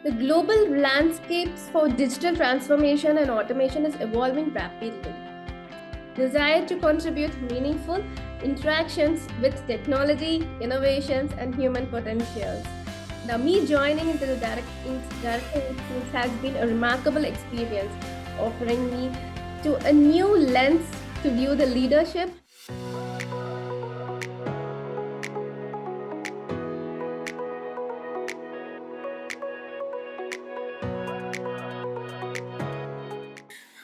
The global landscapes for digital transformation and automation is evolving rapidly. Desire to contribute meaningful interactions with technology, innovations, and human potentials. Now, me joining into the direct influence has been a remarkable experience, offering me to a new lens to view the leadership.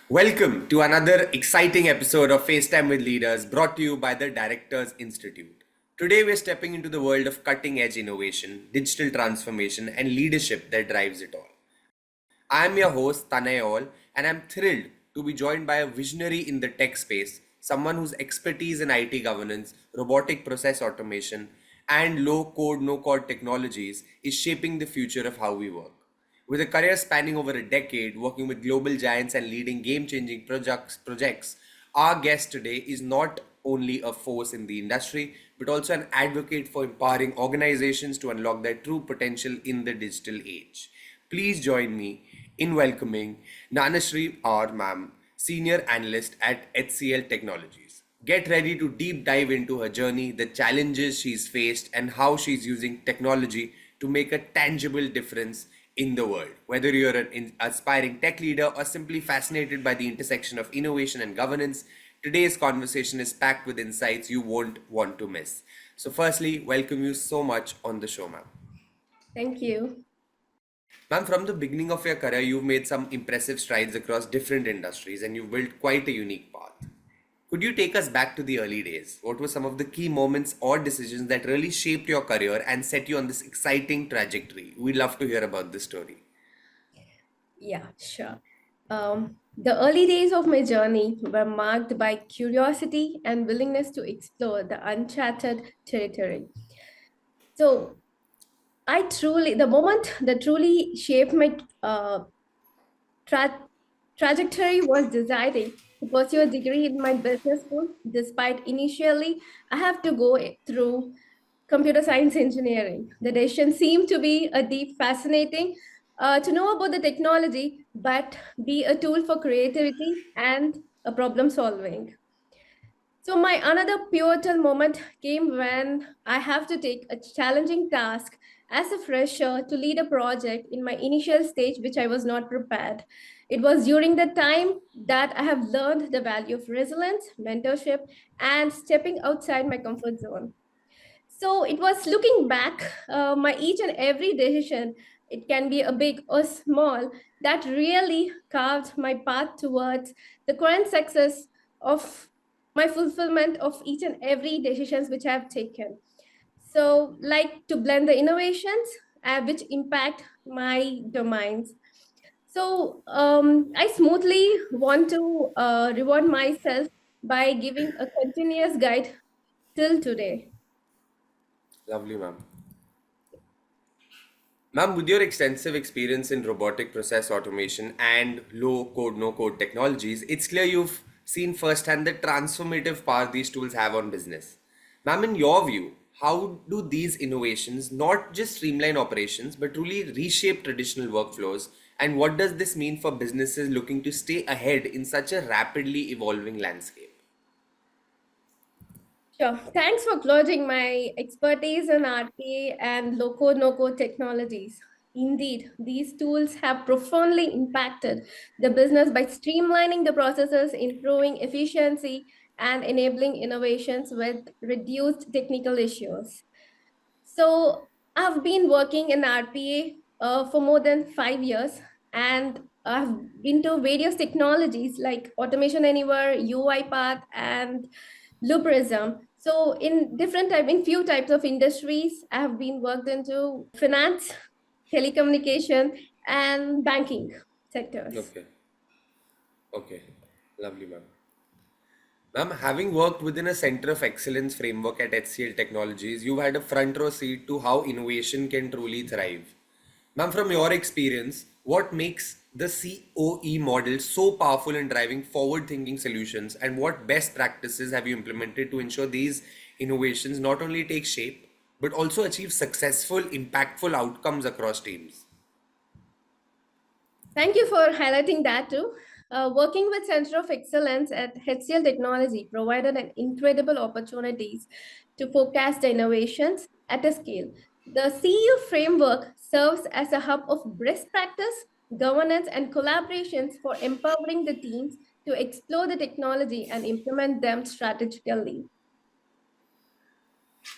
Welcome to another exciting episode of FaceTime with Leaders brought to you by the Directors Institute. Today we're stepping into the world of cutting edge innovation, digital transformation, and leadership that drives it all. I am your host, Tanay All, and I'm thrilled to be joined by a visionary in the tech space, someone whose expertise in IT governance, robotic process automation, and low code, no code technologies is shaping the future of how we work. With a career spanning over a decade, working with global giants and leading game-changing projects, our guest today is not only a force in the industry, but also an advocate for empowering organizations to unlock their true potential in the digital age. Please join me in welcoming Gnanasree R, ma'am, Senior Analyst at HCL Technologies. Get ready to deep dive into her journey, the challenges she's faced, and how she's using technology to make a tangible difference in the world. Whether you're an aspiring tech leader or simply fascinated by the intersection of innovation and governance, today's conversation is packed with insights you won't want to miss. So, firstly, welcome you so much on the show, ma'am. Thank you. Ma'am, from the beginning of your career, you've made some impressive strides across different industries and you've built quite a unique path. Could you take us back to the early days? What were some of the key moments or decisions that really shaped your career and set you on this exciting trajectory? We'd love to hear about this story. Yeah, sure. The early days of my journey were marked by curiosity and willingness to explore the uncharted territory. So, the moment that truly shaped my trajectory was deciding to pursue a degree in my business school, despite initially I have to go through computer science engineering. The decision seemed to be a deep, fascinating to know about the technology, but be a tool for creativity and a problem solving. So my another pivotal moment came when I have to take a challenging task as a fresher to lead a project in my initial stage, which I was not prepared. It was during that time that I have learned the value of resilience, mentorship, and stepping outside my comfort zone. So it was looking back, my each and every decision, it can be a big or small, that really carved my path towards the current success of my fulfillment of each and every decisions which I have taken. So like to blend the innovations which impact my domains. So I smoothly want to reward myself by giving a continuous guide till today. Lovely, ma'am. Ma'am, with your extensive experience in robotic process automation and low code, no code technologies, it's clear you've seen firsthand the transformative power these tools have on business. Ma'am, in your view, how do these innovations not just streamline operations but truly reshape traditional workflows? And what does this mean for businesses looking to stay ahead in such a rapidly evolving landscape? Sure. Thanks for acknowledging my expertise in RPA and low-code, no-code technologies. Indeed, these tools have profoundly impacted the business by streamlining the processes, improving efficiency, and enabling innovations with reduced technical issues. So, I've been working in RPA for more than 5 years, and I've been to various technologies like Automation Anywhere, UiPath, and Blue Prism. So in few types of industries, I have been worked into finance, telecommunication, and banking sectors. Okay, okay, lovely, ma'am. Ma'am, having worked within a center of excellence framework at HCL Technologies, you've had a front row seat to how innovation can truly thrive. Ma'am, from your experience, what makes the COE model so powerful in driving forward thinking solutions, and what best practices have you implemented to ensure these innovations not only take shape but also achieve successful, impactful outcomes across teams? Thank you for highlighting that too. Working with Center of Excellence at HCL Technology provided an incredible opportunities to forecast the innovations at a scale. The CEU framework serves as a hub of best practice, governance, and collaborations for empowering the teams to explore the technology and implement them strategically.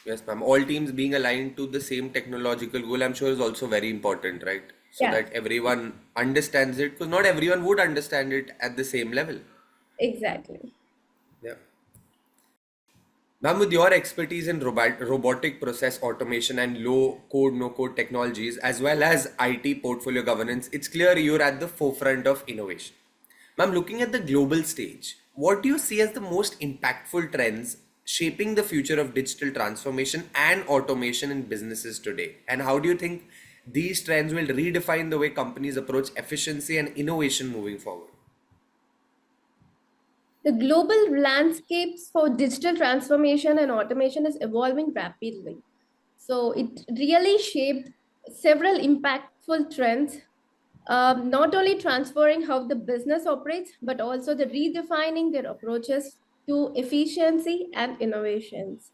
Yes, ma'am. All teams being aligned to the same technological goal, I'm sure, is also very important, right? So Yeah, that everyone understands it, because not everyone would understand it at the same level. exactly. Yeah. Ma'am, with your expertise in robotic process automation and low code, no code technologies, as well as IT portfolio governance, it's clear you're at the forefront of innovation. Ma'am, looking at the global stage, what do you see as the most impactful trends shaping the future of digital transformation and automation in businesses today? And how do you think these trends will redefine the way companies approach efficiency and innovation moving forward? The global landscapes for digital transformation and automation is evolving rapidly. So it really shaped several impactful trends, not only transferring how the business operates, but also the redefining their approaches to efficiency and innovations.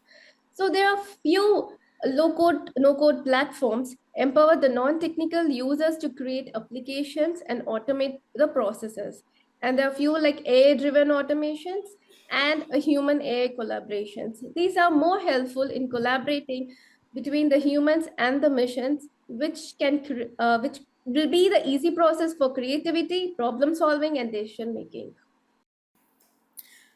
So there are few low code, no code platforms empower the non-technical users to create applications and automate the processes. And there are few like AI-driven automations and a human AI collaborations. These are more helpful in collaborating between the humans and the machines, which will be the easy process for creativity, problem solving, and decision making.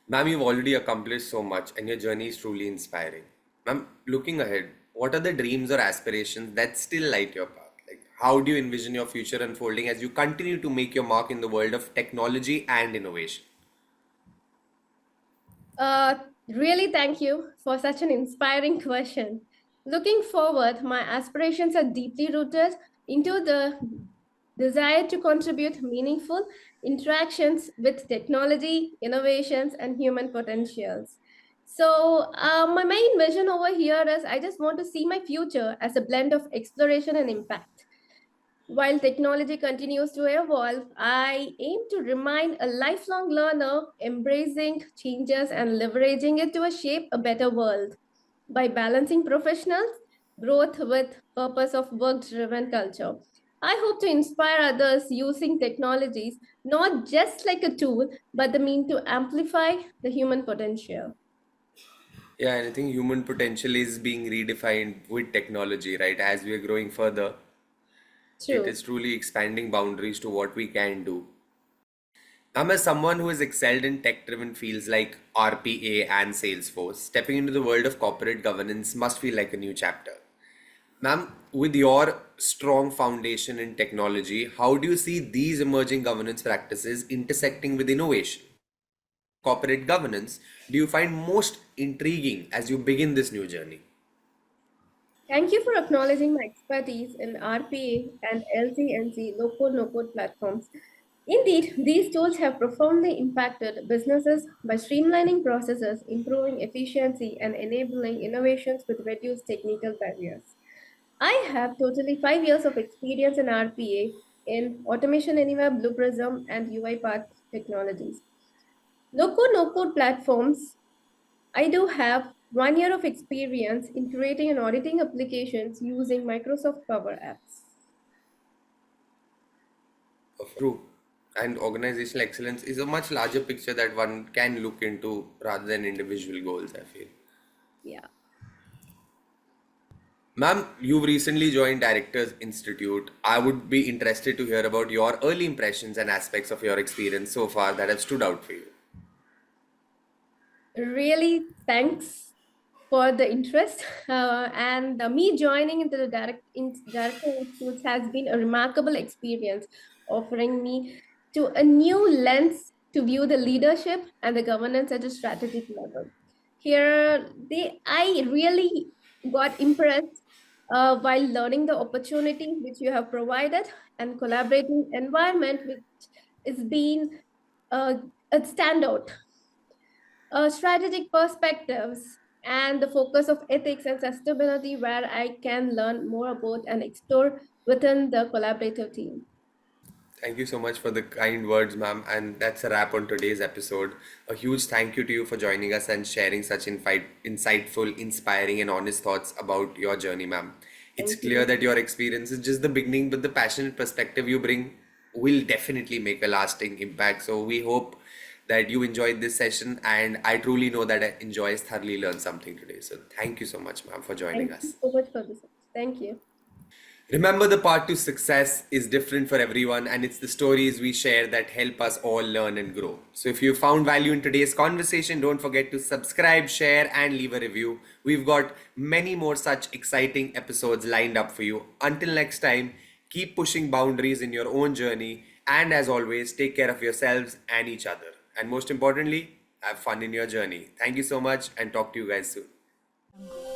Ma'am, you've already accomplished so much and your journey is truly inspiring. Ma'am, looking ahead, what are the dreams or aspirations that still light your path? Like, how do you envision your future unfolding as you continue to make your mark in the world of technology and innovation? Uh, Really, thank you for such an inspiring question. Looking forward, my aspirations are deeply rooted into the desire to contribute meaningful interactions with technology, innovations, and human potentials. So, my main vision over here is I just want to see my future as a blend of exploration and impact. While technology continues to evolve, I aim to remain a lifelong learner, embracing changes and leveraging it to shape a better world by balancing professional growth with purpose of work-driven culture. I hope to inspire others using technologies not just like a tool, but the mean to amplify the human potential. Yeah, and I think human potential is being redefined with technology, right? As we are growing further, it True. is truly expanding boundaries to what we can do. I'm as someone who has excelled in tech-driven fields like RPA and Salesforce, stepping into the world of corporate governance must feel like a new chapter. Ma'am, with your strong foundation in technology, how do you see these emerging governance practices intersecting with innovation? Corporate governance do you find most intriguing as you begin this new journey? Thank you for acknowledging my expertise in RPA and LCNC local no-code platforms. Indeed, these tools have profoundly impacted businesses by streamlining processes, improving efficiency, and enabling innovations with reduced technical barriers. I have totally 5 years of experience in RPA in Automation Anywhere, Blue Prism, and UiPath technologies. Low-code, no-code platforms I do have 1 year of experience in creating and auditing applications using Microsoft Power Apps. Of true. And organizational excellence is a much larger picture that one can look into rather than individual goals, I feel. Yeah. Ma'am, you've recently joined Directors Institute. I would be interested to hear about your early impressions and aspects of your experience so far that have stood out for you. Really, thanks for the interest. And me joining into the director institutes has been a remarkable experience, offering me to a new lens to view the leadership and the governance at a strategic level. Here, I really got impressed while learning the opportunities which you have provided and collaborating environment which is being uh, a standout strategic perspectives and the focus of ethics and sustainability where I can learn more about and explore within the collaborative team. Thank you so much for the kind words, ma'am. And that's a wrap on today's episode. A huge thank you to you for joining us and sharing such insightful, inspiring, and honest thoughts about your journey, ma'am. It's Thank clear you. that your experience is just the beginning, but the passionate perspective you bring will definitely make a lasting impact. So we hope that you enjoyed this session, and I truly know that I enjoy thoroughly learned something today. So thank you so much, ma'am, for joining Thank you us. so much for this. Thank you. Remember, the path to success is different for everyone, and it's the stories we share that help us all learn and grow. So, if you found value in today's conversation, don't forget to subscribe, share, and leave a review. We've got many more such exciting episodes lined up for you. Until next time, keep pushing boundaries in your own journey, and as always, take care of yourselves and each other. And most importantly, have fun in your journey. Thank you so much, and talk to you guys soon.